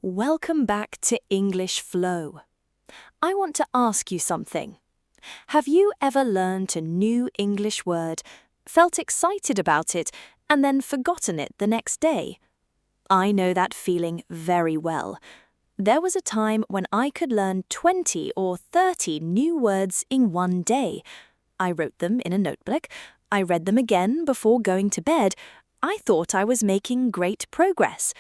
Welcome back to English Flow. I want to ask you something. Have you ever learned a new English word, felt excited about it, and then forgotten it the next day? I know that feeling very well. There was a time when I could learn 20 or 30 new words in one day. I wrote them in a notebook. I read them again before going to bed. I thought I was making great progress.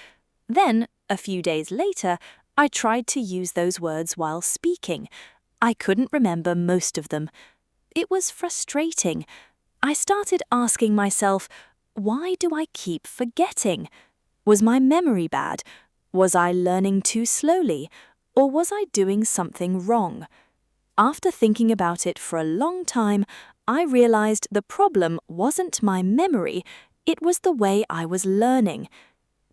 Then, a few days later, I tried to use those words while speaking. I couldn't remember most of them. It was frustrating. I started asking myself, why do I keep forgetting? Was my memory bad? Was I learning too slowly? Or was I doing something wrong? After thinking about it for a long time, I realized the problem wasn't my memory, it was the way I was learning.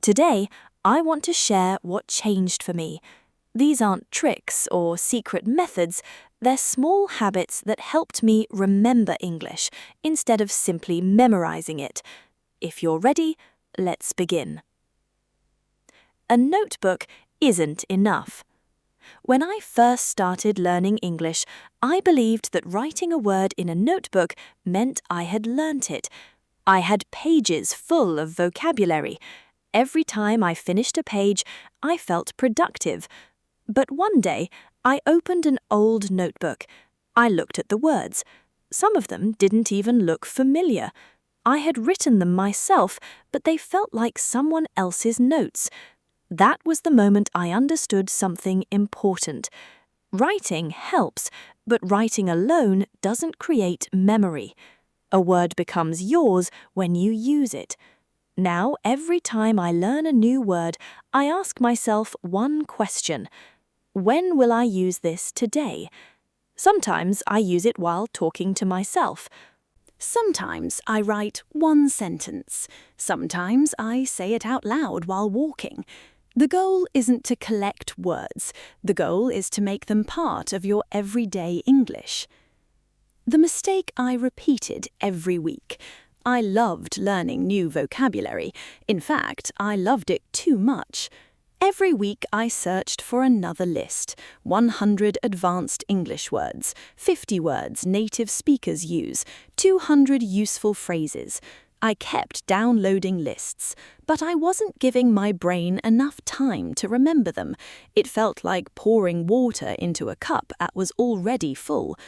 Today, I want to share what changed for me. These aren't tricks or secret methods, they're small habits that helped me remember English instead of simply memorizing it. If you're ready, let's begin. A notebook isn't enough. When I first started learning English, I believed that writing a word in a notebook meant I had learnt it. I had pages full of vocabulary. Every time I finished a page, I felt productive. But one day, I opened an old notebook. I looked at the words. Some of them didn't even look familiar. I had written them myself, but they felt like someone else's notes. That was the moment I understood something important. Writing helps, but writing alone doesn't create memory. A word becomes yours when you use it. Now, every time I learn a new word, I ask myself one question. When will I use this today? Sometimes I use it while talking to myself. Sometimes I write one sentence. Sometimes I say it out loud while walking. The goal isn't to collect words. The goal is to make them part of your everyday English. The mistake I repeated every week. I loved learning new vocabulary. In fact, I loved it too much. Every week I searched for another list. 100 advanced English words, 50 words native speakers use, 200 useful phrases. I kept downloading lists, but I wasn't giving my brain enough time to remember them. It felt like pouring water into a cup that was already full.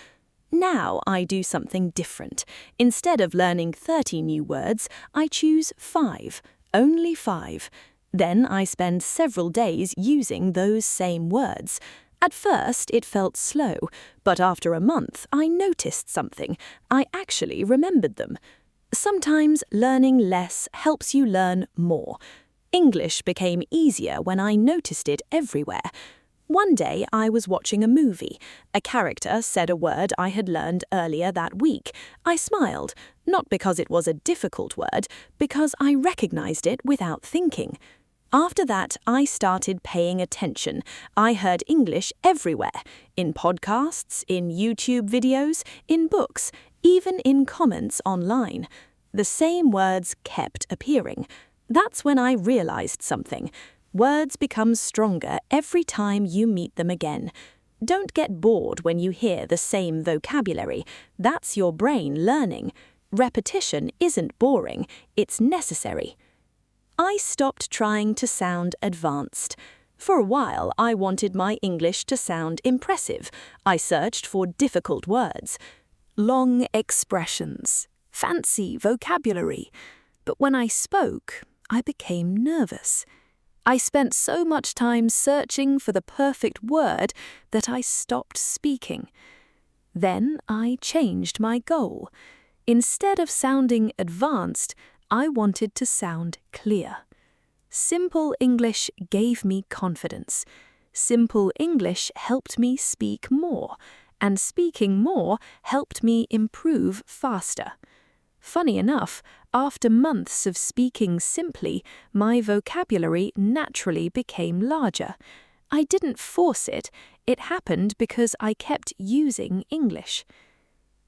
Now I do something different. Instead of learning 30 new words, I choose 5, only 5. Then I spend several days using those same words. At first it felt slow, but after a month I noticed something. I actually remembered them. Sometimes learning less helps you learn more. English became easier when I noticed it everywhere. One day I was watching a movie. A character said a word I had learned earlier that week. I smiled, not because it was a difficult word, because I recognized it without thinking. After that, I started paying attention. I heard English everywhere, in podcasts, in YouTube videos, in books, even in comments online. The same words kept appearing. That's when I realized something. Words become stronger every time you meet them again. Don't get bored when you hear the same vocabulary. That's your brain learning. Repetition isn't boring, it's necessary. I stopped trying to sound advanced. For a while, I wanted my English to sound impressive. I searched for difficult words. Long expressions, fancy vocabulary. But when I spoke, I became nervous. I spent so much time searching for the perfect word that I stopped speaking. Then I changed my goal. Instead of sounding advanced, I wanted to sound clear. Simple English gave me confidence. Simple English helped me speak more, and speaking more helped me improve faster. Funny enough, after months of speaking simply, my vocabulary naturally became larger. I didn't force it, it happened because I kept using English.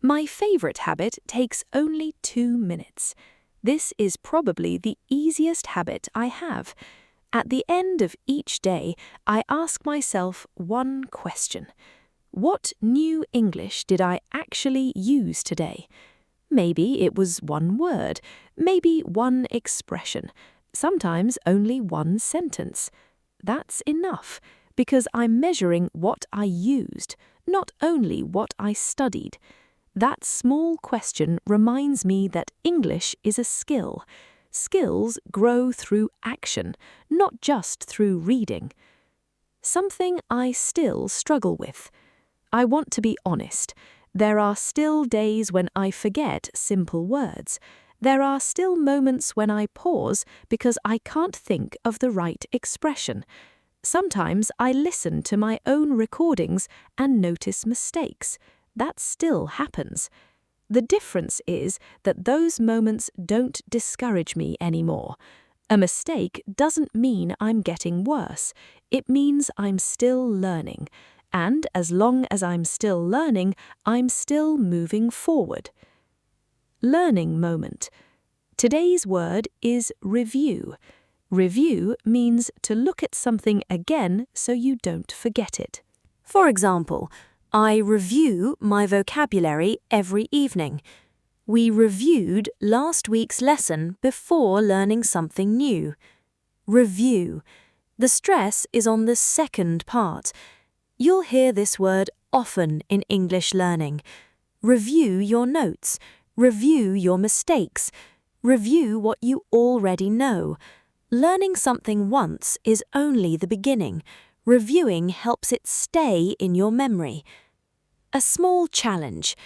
My favorite habit takes only 2 minutes. This is probably the easiest habit I have. At the end of each day, I ask myself one question. What new English did I actually use today? Maybe it was one word, maybe one expression, sometimes only one sentence. That's enough, because I'm measuring what I used, not only what I studied. That small question reminds me that English is a skill. Skills grow through action, not just through reading. Something I still struggle with. I want to be honest. There are still days when I forget simple words. There are still moments when I pause because I can't think of the right expression. Sometimes I listen to my own recordings and notice mistakes. That still happens. The difference is that those moments don't discourage me anymore. A mistake doesn't mean I'm getting worse. It means I'm still learning. And as long as I'm still learning, I'm still moving forward. Learning moment. Today's word is review. Review means to look at something again so you don't forget it. For example, I review my vocabulary every evening. We reviewed last week's lesson before learning something new. Review. The stress is on the second part. You'll hear this word often in English learning. Review your notes. Review your mistakes. Review what you already know. Learning something once is only the beginning. Reviewing helps it stay in your memory. A small challenge.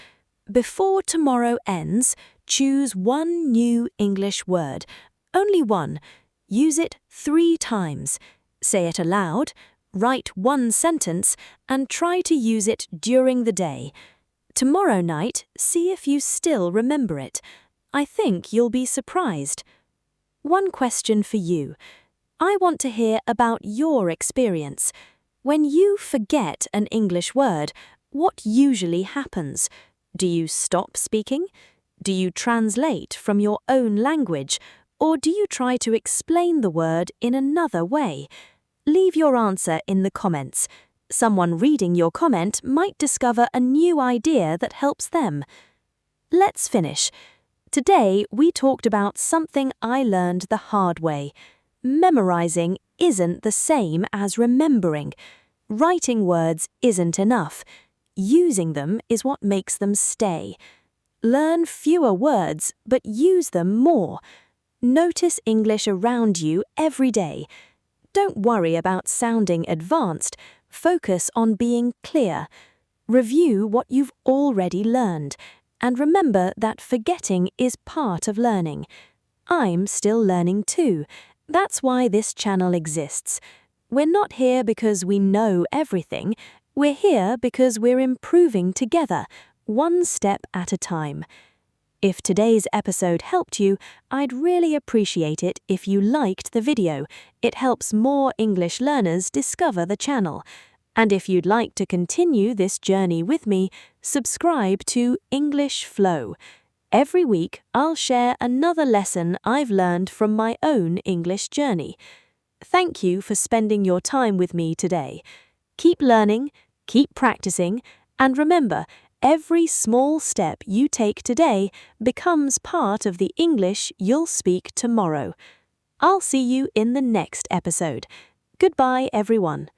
Before tomorrow ends, choose one new English word. Only one. Use it 3 times. Say it aloud. Write one sentence and try to use it during the day. Tomorrow night, see if you still remember it. I think you'll be surprised. One question for you. I want to hear about your experience. When you forget an English word, what usually happens? Do you stop speaking? Do you translate from your own language? Or do you try to explain the word in another way? Leave your answer in the comments. Someone reading your comment might discover a new idea that helps them. Let's finish. Today we talked about something I learned the hard way. Memorizing isn't the same as remembering. Writing words isn't enough. Using them is what makes them stay. Learn fewer words, but use them more. Notice English around you every day. Don't worry about sounding advanced. Focus on being clear. Review what you've already learned. And remember that forgetting is part of learning. I'm still learning too. That's why this channel exists. We're not here because we know everything. We're here because we're improving together, one step at a time. If today's episode helped you, I'd really appreciate it if you liked the video. It helps more English learners discover the channel. And if you'd like to continue this journey with me, subscribe to English Flow. Every week, I'll share another lesson I've learned from my own English journey. Thank you for spending your time with me today. Keep learning, keep practicing, and remember, every small step you take today becomes part of the English you'll speak tomorrow. I'll see you in the next episode. Goodbye, everyone.